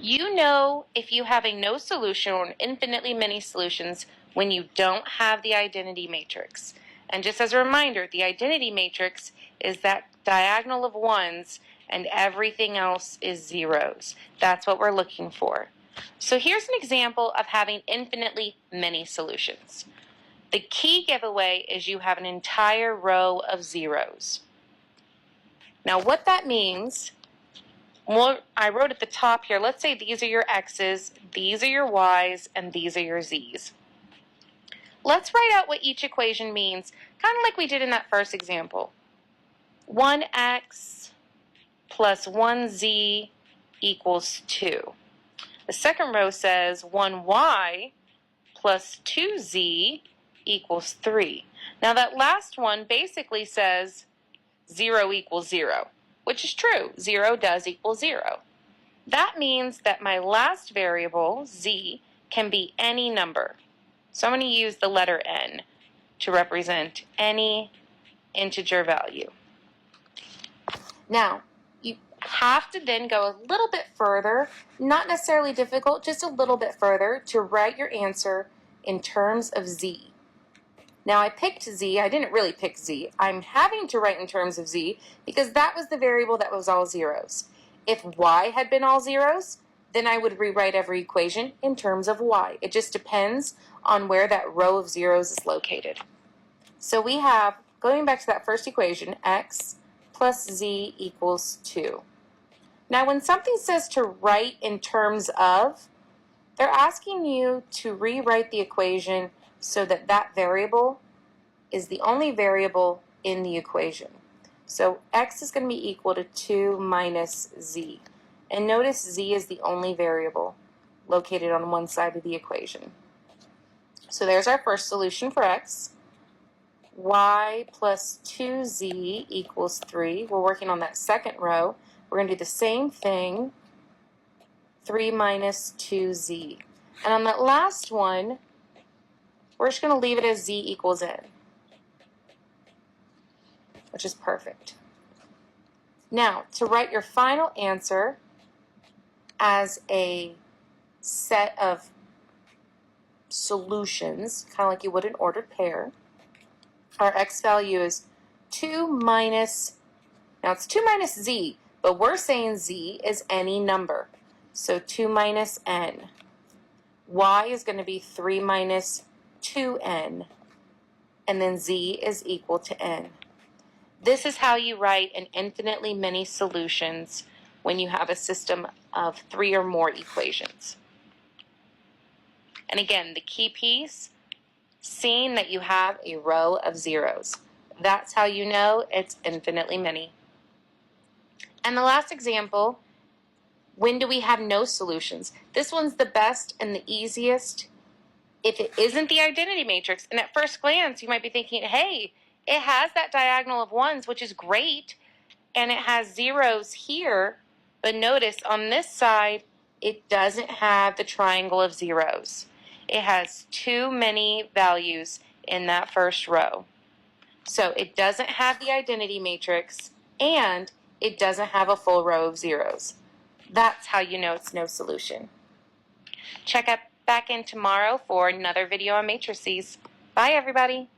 You know if you have a no solution or infinitely many solutions when you don't have the identity matrix. And just as a reminder, the identity matrix is that diagonal of ones and everything else is zeros. That's what we're looking for. So here's an example of having infinitely many solutions. The key giveaway is you have an entire row of zeros. Now what that means, well, I wrote at the top here, let's say these are your x's, these are your y's, and these are your z's. Let's write out what each equation means, kind of like we did in that first example. 1x plus 1z equals 2. The second row says 1y plus 2z equals 3. Now that last one basically says 0 equals 0, which is true. 0 does equal 0. That means that my last variable, z, can be any number. So I'm going to use the letter n to represent any integer value. Now, you have to then go a little bit further, not necessarily difficult, just a little bit further to write your answer in terms of z. Now I picked z, I didn't really pick z. I'm having to write in terms of z because that was the variable that was all zeros. If y had been all zeros, then I would rewrite every equation in terms of y. It just depends on where that row of zeros is located. So we have, going back to that first equation, x plus z equals 2. Now when something says to write in terms of, they're asking you to rewrite the equation so that that variable is the only variable in the equation. So x is going to be equal to 2 minus z. And notice z is the only variable located on one side of the equation. So there's our first solution for x. Y plus 2z equals 3. We're working on that second row. We're going to do the same thing, 3 minus 2z. And on that last one, we're just going to leave it as z equals n, which is perfect. Now, to write your final answer as a set of solutions, kind of like you would an ordered pair, our x value is 2 minus, now it's 2 minus z, but we're saying z is any number. So 2 minus n. Y is going to be 3 minus 2n. And then z is equal to n. This is how you write an infinitely many solutions when you have a system of 3 or more equations. And again, the key piece, seeing that you have a row of zeros. That's how you know it's infinitely many. And the last example, when do we have no solutions? This one's the best and the easiest if it isn't the identity matrix. And at first glance, you might be thinking, hey, it has that diagonal of ones, which is great, and it has zeros here, but notice on this side, it doesn't have the triangle of zeros. It has too many values in that first row. So it doesn't have the identity matrix, and it doesn't have a full row of zeros. That's how you know it's no solution. Check back in tomorrow for another video on matrices. Bye, everybody.